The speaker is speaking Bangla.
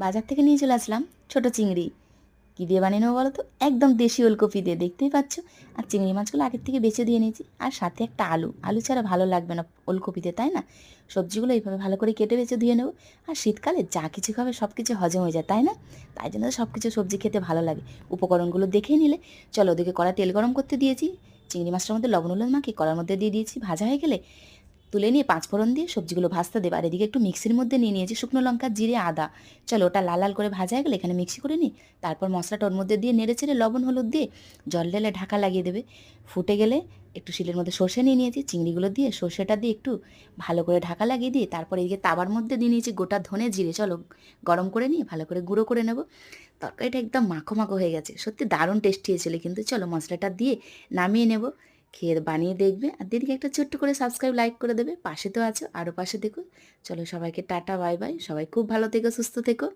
বাজার থেকে নিয়ে চলে আসলাম ছোট চিংড়ি। কী দিয়ে বানিয়ে নেবো বলো তো? একদম দেশি ওলকপি দিয়ে, দেখতেই পাচ্ছ। আর চিংড়ি মাছগুলো আগের থেকে বেছে দিয়ে নিয়েছি, আর সাথে একটা আলু। আলু ছাড়া ভালো লাগবে না ওলকপিতে, তাই না? সবজিগুলো এইভাবে ভালো করে কেটে বেছে ধুয়ে নেবো। আর শীতকালে যা কিছু খাবে সব কিছু হজম হয়ে যায়, তাই না? তাই জন্য সব কিছু সবজি খেতে ভালো লাগে। উপকরণগুলো দেখেই নিলে। চলো, ওদিকে কড়া তেল গরম করতে দিয়েছি। চিংড়ি মাছটার মধ্যে লবণ হলুদ মাখিয়ে কড়ার মধ্যে দিয়ে দিয়েছি। ভাজা হয়ে গেলে তুলে নিয়ে পাঁচফোড়ন দিয়ে সবজিগুলো ভাজতে দেবে। আর এদিকে একটু মিক্সির মধ্যে নিয়ে নিয়েছি শুকনো লঙ্কা, জিরে, আদা। চলো, ওটা লাল লাল করে ভাজা হয়ে গেলে এখানে মিক্সি করে নিই। তারপর মশলাটা ওর মধ্যে দিয়ে নেড়ে চেড়ে লবণ হলুদ দিয়ে জল ঢেলে ঢাকা লাগিয়ে দেবে। ফুটে গেলে একটু শিলের মধ্যে সর্ষে নিয়ে নিয়েছি, চিংড়িগুলো দিয়ে সর্ষেটা দিয়ে একটু ভালো করে ঢাকা লাগিয়ে দিয়ে তারপর এদিকে তাবার মধ্যে দিয়ে নিয়েছি গোটা ধনে জিরে। চলো, গরম করে নিয়ে ভালো করে গুঁড়ো করে নেব। তরকারিটা একদম মাখো মাখো হয়ে গেছে, সত্যি দারুণ টেস্টি হয়েছিল। কিন্তু চলো, মশলাটা দিয়ে নামিয়ে নেব। খেয়ে বানিয়ে দেখবে, আর দিদিকে একটা ছোট্ট করে সাবস্ক্রাইব লাইক করে দেবে। পাশে তো আছো, আরও পাশে দেখো। চলো, সবাইকে টাটা বাই বাই। সবাই খুব ভালো থেকো, সুস্থ থেকো।